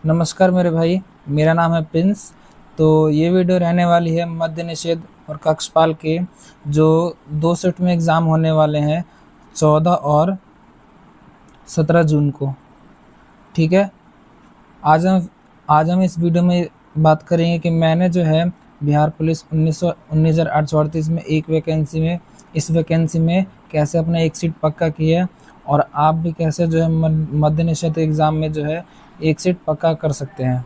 नमस्कार मेरे भाई, मेरा नाम है प्रिंस। तो ये वीडियो रहने वाली है मद्य निषेध और कक्षपाल के जो 2 शिफ्ट में एग्ज़ाम होने वाले हैं 14 और 17 जून को। ठीक है, आज हम आज हम इस वीडियो में बात करेंगे कि मैंने जो है बिहार पुलिस 19,838 में एक वैकेंसी में इस वैकेंसी में कैसे अपना एक सीट पक्का किया है और आप भी कैसे जो है मद्य निषेध एग्ज़ाम में जो है एक सीट पक्का कर सकते हैं।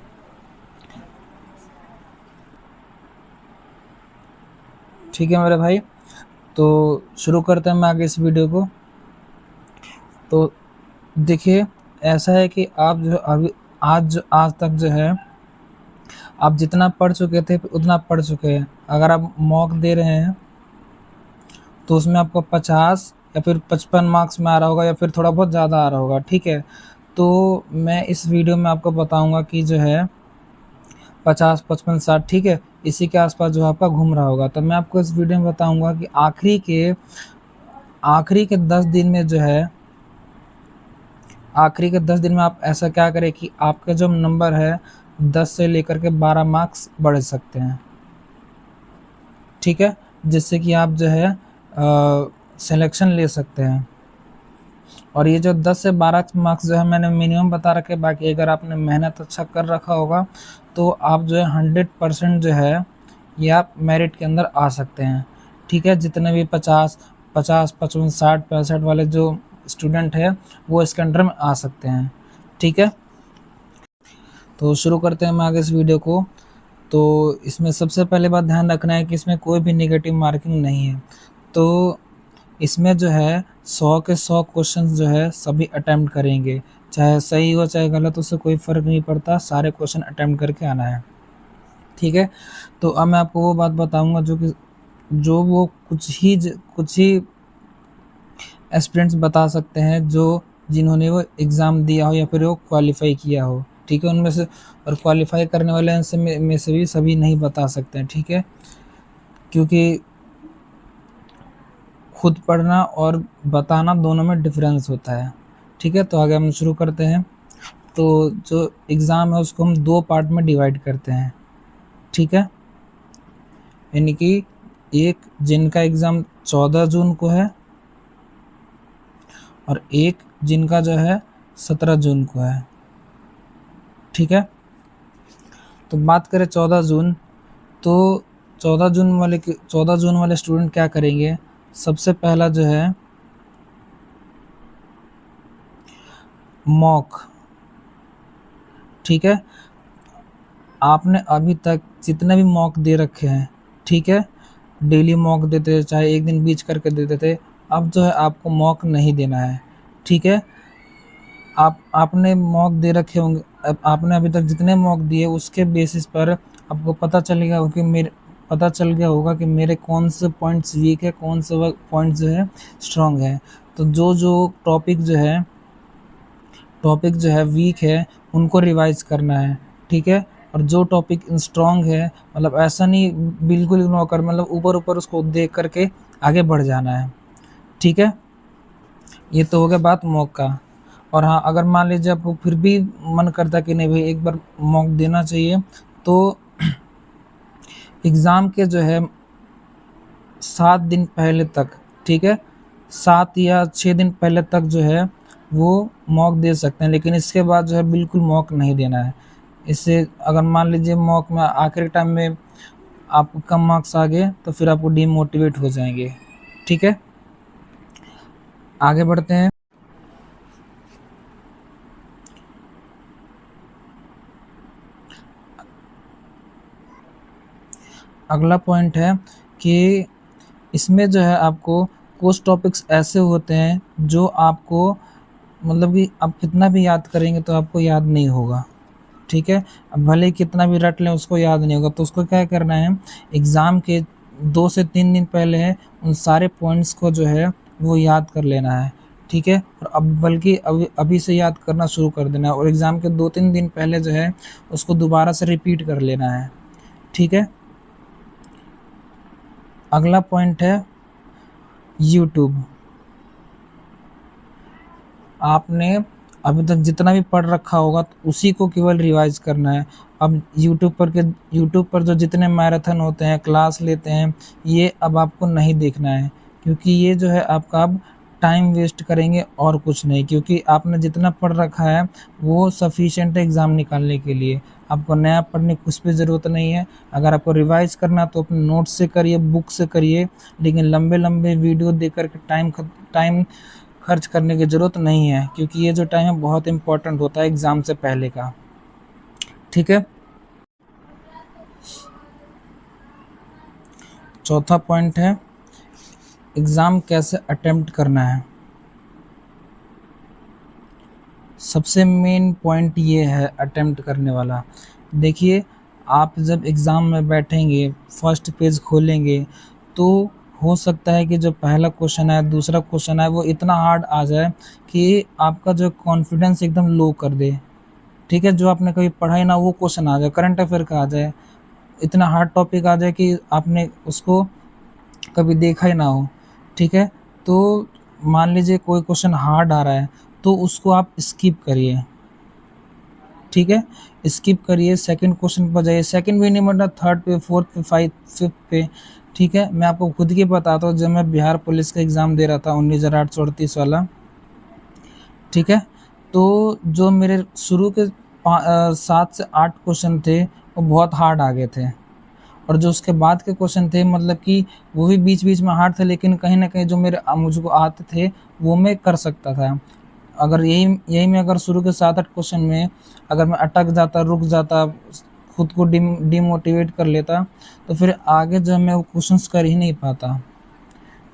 ठीक है मेरे भाई, तो शुरू करते हैं हम आगे इस वीडियो को। तो देखिए, ऐसा है कि आप जो अभी आज तक जो है आप जितना पढ़ चुके थे उतना पढ़ चुके हैं। अगर आप मॉक दे रहे हैं तो उसमें आपको 50 या फिर 55 मार्क्स में आ रहा होगा या फिर थोड़ा बहुत ज़्यादा आ रहा होगा। ठीक है, तो मैं इस वीडियो में आपको बताऊंगा कि जो है 50, 55, 60, ठीक है, इसी के आसपास जो आपका घूम रहा होगा। तो मैं आपको इस वीडियो में बताऊंगा कि आखिरी के 10 दिन में जो है आखिरी के 10 दिन में आप ऐसा क्या करें कि आपका जो नंबर है 10 से लेकर के 12 मार्क्स बढ़ सकते हैं। ठीक है, जिससे कि आप जो है सिलेक्शन ले सकते हैं। और ये जो 10 से 12 मार्क्स जो है मैंने मिनिमम बता रखे, बाकी अगर आपने मेहनत अच्छा कर रखा होगा तो आप जो है 100% जो है ये आप मेरिट के अंदर आ सकते हैं। ठीक है, जितने भी 50, 50, 55, 60, 65 वाले जो स्टूडेंट है वो इसके अंडर में आ सकते हैं। ठीक है, तो शुरू करते हैं हम आगे इस वीडियो को। तो इसमें सबसे पहले बात ध्यान रखना है कि इसमें कोई भी नेगेटिव मार्किंग नहीं है। तो इसमें जो है 100 के 100 क्वेश्चन जो है सभी अटेम्प्ट करेंगे, चाहे सही हो चाहे गलत, उससे कोई फ़र्क नहीं पड़ता, सारे क्वेश्चन अटेम्प्ट करके आना है। ठीक है, तो अब मैं आपको वो बात बताऊंगा जो वो कुछ ही एस्पिरेंट्स बता सकते हैं जो जिन्होंने वो एग्ज़ाम दिया हो या फिर वो क्वालिफाई किया हो। ठीक है, उनमें से और क्वालिफाई करने वाले में से भी सभी नहीं बता सकते हैं। ठीक है, क्योंकि खुद पढ़ना और बताना दोनों में डिफरेंस होता है। ठीक है, तो आगे हम शुरू करते हैं। तो जो एग्ज़ाम है उसको हम 2 पार्ट में डिवाइड करते हैं। ठीक है, यानी कि एक जिनका एग्ज़ाम 14 जून को है और एक जिनका जो है 17 जून को है। ठीक है, तो बात करें 14 जून, तो 14 जून वाले स्टूडेंट क्या करेंगे, सबसे पहला जो है मॉक। ठीक है, आपने अभी तक जितने भी मॉक दे रखे हैं, ठीक है, डेली मॉक देते थे चाहे एक दिन बीच करके देते थे, अब जो है आपको मॉक नहीं देना है। ठीक है, आपने मॉक दे रखे होंगे, आपने अभी तक जितने मॉक दिए उसके बेसिस पर आपको पता चल गया होगा कि मेरे कौन से पॉइंट्स वीक है, कौन से पॉइंट्स जो है स्ट्रांग है। तो जो टॉपिक जो है वीक है उनको रिवाइज करना है। ठीक है, और जो टॉपिक स्ट्रांग है, मतलब ऐसा नहीं बिल्कुल इग्नोर कर, मतलब ऊपर ऊपर उसको देख करके आगे बढ़ जाना है। ठीक है, ये तो हो गया बात मॉक का। और हाँ, अगर मान लीजिए आपको फिर भी मन करता कि नहीं भाई एक बार मॉक देना चाहिए, तो एग्ज़ाम के जो है 7 दिन पहले तक, ठीक है, 7 या 6 दिन पहले तक जो है वो मॉक दे सकते हैं, लेकिन इसके बाद जो है बिल्कुल मॉक नहीं देना है। इससे अगर मान लीजिए मॉक में आखिरी टाइम में आपको कम मार्क्स आ गए तो फिर आपको डीमोटिवेट हो जाएंगे। ठीक है, आगे बढ़ते हैं। अगला पॉइंट है कि इसमें जो है आपको कुछ टॉपिक्स ऐसे होते हैं जो आपको, मतलब कि आप कितना भी याद करेंगे तो आपको याद नहीं होगा। ठीक है, अब भले ही कितना भी रट लें उसको याद नहीं होगा, तो उसको क्या करना है, एग्ज़ाम के 2 से 3 दिन पहले है उन सारे पॉइंट्स को जो है वो याद कर लेना है। ठीक है, और अब बल्कि अभी से याद करना शुरू कर देना है और एग्ज़ाम के 2-3 दिन पहले जो है उसको दोबारा से रिपीट कर लेना है। ठीक है, अगला पॉइंट है यूट्यूब। आपने अभी तक जितना भी पढ़ रखा होगा तो उसी को केवल रिवाइज करना है। अब यूट्यूब पर जो जितने मैराथन होते हैं, क्लास लेते हैं, ये अब आपको नहीं देखना है, क्योंकि ये जो है आपका अब टाइम वेस्ट करेंगे और कुछ नहीं, क्योंकि आपने जितना पढ़ रखा है वो सफिशिएंट है एग्ज़ाम निकालने के लिए। आपको नया पढ़ने की कुछ भी ज़रूरत नहीं है। अगर आपको रिवाइज करना तो अपने नोट्स से करिए, बुक से करिए, लेकिन लंबे लंबे वीडियो देख कर के टाइम खर्च करने की ज़रूरत नहीं है, क्योंकि ये जो टाइम है बहुत इंपॉर्टेंट होता है एग्ज़ाम से पहले का। ठीक है। चौथा पॉइंट है एग्ज़ाम कैसे अटेम्प्ट करना है। सबसे मेन पॉइंट ये है अटेम्प्ट करने वाला। देखिए, आप जब एग्ज़ाम में बैठेंगे, फर्स्ट पेज खोलेंगे, तो हो सकता है कि जो पहला क्वेश्चन है, दूसरा क्वेश्चन है, वो इतना हार्ड आ जाए कि आपका जो कॉन्फिडेंस एकदम लो कर दे। ठीक है, जो आपने कभी पढ़ा ही ना वो क्वेश्चन आ जाए, करंट अफेयर का आ जाए, इतना हार्ड टॉपिक आ जाए कि आपने उसको कभी देखा ही ना हो। ठीक है, तो मान लीजिए कोई क्वेश्चन हार्ड आ रहा है तो उसको आप स्किप करिए। ठीक है, स्किप करिए, सेकंड क्वेश्चन पर जाइए, सेकंड भी नहीं मतलब थर्ड पे, फोर्थ पे, फिफ्थ पे। ठीक है, मैं आपको खुद की बताता हूँ, जब मैं बिहार पुलिस का एग्ज़ाम दे रहा था 19,838 वाला। ठीक है, तो जो मेरे शुरू के 7 से 8 क्वेश्चन थे वो बहुत हार्ड आ गए थे, और जो उसके बाद के क्वेश्चन थे मतलब कि वो भी बीच बीच में हार्ड थे, लेकिन कहीं ना कहीं जो मुझको आते थे वो मैं कर सकता था। अगर यही यही मैं अगर शुरू के 7-8 क्वेश्चन में अगर मैं अटक जाता, रुक जाता, खुद को डिमोटिवेट कर लेता, तो फिर आगे जो है मैं वो क्वेश्चंस कर ही नहीं पाता।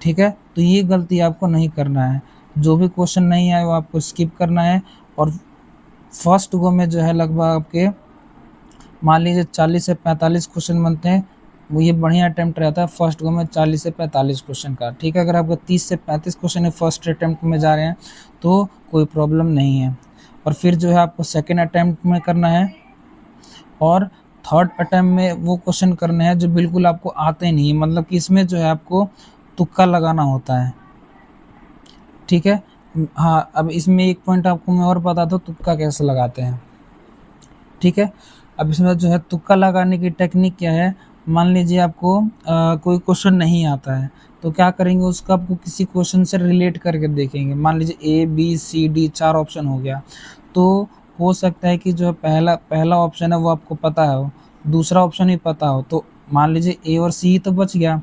ठीक है, तो ये गलती आपको नहीं करना है। जो भी क्वेश्चन नहीं आए वो आपको स्किप करना है, और फर्स्ट गो में जो है लगभग आपके मान लीजिए 40 से 45 क्वेश्चन बनते हैं, वो ये बढ़िया अटेम्प्ट रहता है फर्स्ट गो में 40 से 45 क्वेश्चन का। ठीक है, अगर आपका 30 से 35 क्वेश्चन है फर्स्ट अटेम्प्ट में जा रहे हैं तो कोई प्रॉब्लम नहीं है, और फिर जो है आपको सेकेंड अटेम्प्ट में करना है, और थर्ड अटेम्प्ट में वो क्वेश्चन करने हैं जो बिल्कुल आपको आते नहीं है, मतलब कि इसमें जो है आपको तुक्का लगाना होता है। ठीक है, हाँ, अब इसमें एक पॉइंट आपको मैं और बताता हूँ तुक्का कैसे लगाते हैं। ठीक है, अब इसमें जो है तुक्का लगाने की टेक्निक क्या है, मान लीजिए आपको कोई क्वेश्चन नहीं आता है तो क्या करेंगे, उसका आपको किसी क्वेश्चन से रिलेट करके देखेंगे। मान लीजिए A B C D 4 option हो गया, तो हो सकता है कि जो पहला पहला ऑप्शन है वो आपको पता हो, दूसरा ऑप्शन ही पता हो, तो मान लीजिए ए और सी तो बच गया।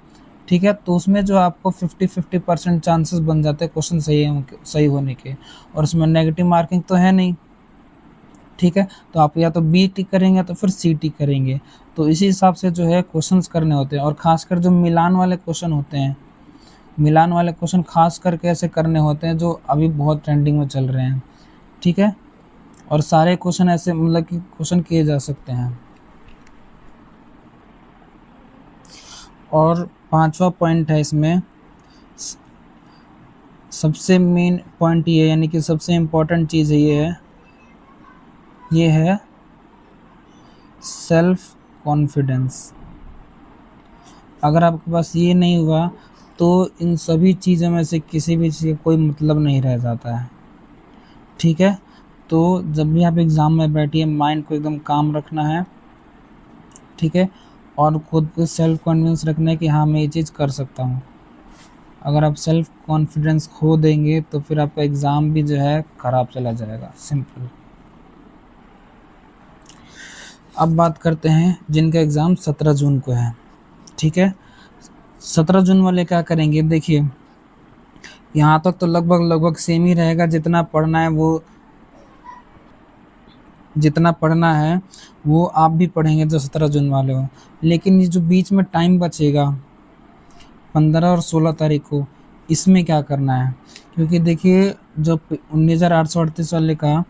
ठीक है, तो उसमें जो आपको 50-50% चांसेस बन जाते हैं क्वेश्चन सही होने के, और उसमें नेगेटिव मार्किंग तो है नहीं। ठीक है, तो आप या तो बी टिक करेंगे तो फिर सी टिक करेंगे। तो इसी हिसाब से जो है क्वेश्चंस करने होते हैं, और खासकर जो मिलान वाले क्वेश्चन होते हैं, मिलान वाले क्वेश्चन खास करके ऐसे करने होते हैं जो अभी बहुत ट्रेंडिंग में चल रहे हैं। ठीक है, और सारे क्वेश्चन ऐसे मतलब कि क्वेश्चन किए जा सकते हैं। और पांचवा पॉइंट है इसमें, सबसे मेन पॉइंट ये यानी कि सबसे इम्पोर्टेंट चीज़ ये है सेल्फ कॉन्फिडेंस। अगर आपके पास ये नहीं हुआ तो इन सभी चीज़ों में से किसी भी चीज़ का कोई मतलब नहीं रह जाता है। ठीक है, तो जब भी आप एग्ज़ाम में बैठिए माइंड को एकदम काम रखना है। ठीक है, और खुद को सेल्फ कॉन्फिडेंस रखना है कि हाँ मैं ये चीज़ कर सकता हूँ। अगर आप सेल्फ कॉन्फिडेंस खो देंगे तो फिर आपका एग्ज़ाम भी जो है ख़राब चला जाएगा, सिंपल। अब बात करते हैं जिनका एग्ज़ाम 17 जून को है। ठीक है, 17 जून वाले क्या करेंगे, देखिए यहाँ तक तो लगभग सेम ही रहेगा, जितना पढ़ना है वो आप भी पढ़ेंगे जो 17 जून वाले हो, लेकिन ये जो बीच में टाइम बचेगा 15 और 16 तारीख को, इसमें क्या करना है, क्योंकि देखिए जो 19,838 वाले का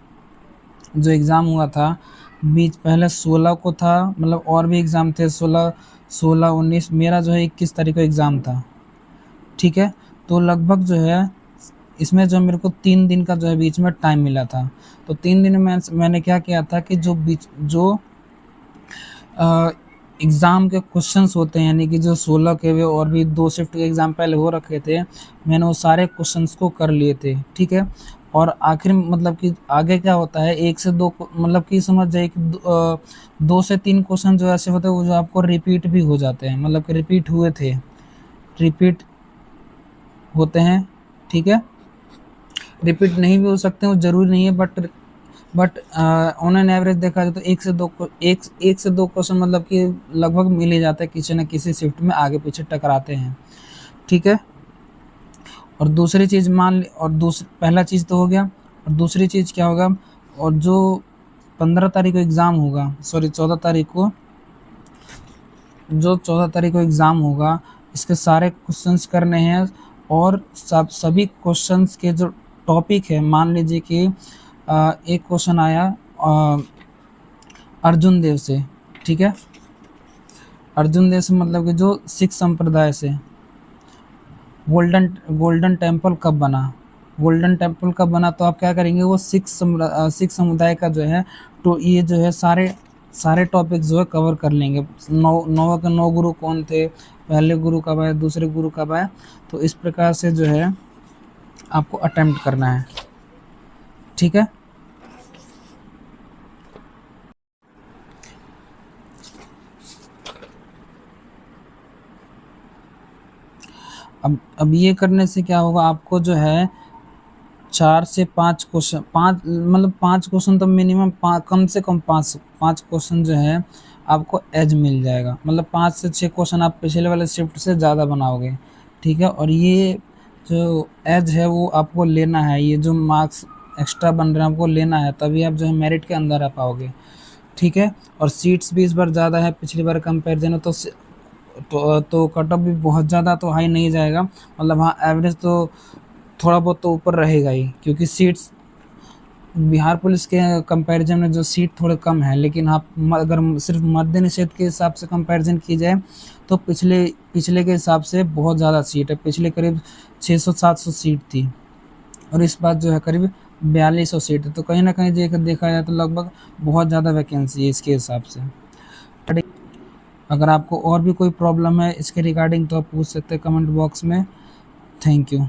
जो एग्ज़ाम हुआ था, बीच पहले 16 को था, मतलब और भी एग्ज़ाम थे 16, 19, मेरा जो है 21 तारीख को एग्ज़ाम था। ठीक है, तो लगभग जो है इसमें जो मेरे को 3 दिन का जो है बीच में टाइम मिला था, तो 3 दिन में मैंने क्या किया था कि जो एग्ज़ाम के क्वेश्चंस होते हैं, यानी कि जो 16 के वे और भी 2 शिफ्ट के एग्ज़ाम पहले हो रखे थे, मैंने वो सारे क्वेश्चंस को कर लिए थे। ठीक है, और आखिर मतलब कि आगे क्या होता है, 1 से 2 मतलब कि समझ जाइए कि 2 से 3 क्वेश्चन जो ऐसे होते हैं वो जो आपको रिपीट भी हो जाते हैं, मतलब कि रिपीट हुए थे, रिपीट होते हैं, ठीक है। रिपीट नहीं भी हो सकते हैं, वो ज़रूरी नहीं है, बट ऑन एन एवरेज देखा जाए तो 1 से 2 क्वेश्चन मतलब कि लगभग मिल ही जाता है, किसी न किसी शिफ्ट में आगे पीछे टकराते हैं, ठीक है। और दूसरी चीज़ पहला चीज़ तो हो गया, और दूसरी चीज़ क्या होगा, और जो 15 तारीख को एग्ज़ाम होगा, सॉरी 14 तारीख को, जो 14 तारीख को एग्ज़ाम होगा, इसके सारे क्वेश्चंस करने हैं, और सभी क्वेश्चंस के जो टॉपिक है, मान लीजिए कि एक क्वेश्चन आया अर्जुन देव से, ठीक है। अर्जुन देव से मतलब कि जो सिख संप्रदाय से गोल्डन टेम्पल कब बना, गोल्डन टेम्पल कब बना, तो आप क्या करेंगे, वो सिख समुदाय का जो है, तो ये जो है सारे टॉपिक जो है कवर कर लेंगे। नौ के 9 गुरु कौन थे, पहले गुरु कब आए, दूसरे गुरु कब आए, तो इस प्रकार से जो है आपको अटेम्प्ट करना है, ठीक है। अब ये करने से क्या होगा, आपको जो है 4 से 5 क्वेश्चन, 5 मतलब 5 क्वेश्चन तो मिनिमम, कम से कम 5 क्वेश्चन जो है आपको एज मिल जाएगा, मतलब 5 से 6 क्वेश्चन आप पिछले वाले शिफ्ट से ज़्यादा बनाओगे, ठीक है। और ये जो एज है वो आपको लेना है, ये जो मार्क्स एक्स्ट्रा बन रहे हैं आपको लेना है, तभी आप जो है मेरिट के अंदर आ पाओगे, ठीक है। और सीट्स भी इस बार ज़्यादा है पिछली बार कंपेरिजन, तो कट ऑफ भी बहुत ज़्यादा तो हाई नहीं जाएगा, मतलब हाँ एवरेज तो थोड़ा बहुत तो ऊपर रहेगा ही, क्योंकि सीट्स बिहार पुलिस के कंपैरिजन में जो सीट थोड़े कम है, लेकिन आप अगर सिर्फ मद्य निषेध के हिसाब से कंपैरिजन की जाए तो पिछले के हिसाब से बहुत ज़्यादा सीट है, पिछले करीब 600-700 सीट थी, और इस बार जो है करीब 4200 सीट है, तो कहीं ना कहीं देखा जाए तो लगभग बहुत ज़्यादा वैकेंसी है इसके हिसाब से। अगर आपको और भी कोई प्रॉब्लम है इसके रिगार्डिंग तो आप पूछ सकते हैं कमेंट बॉक्स में। Thank you.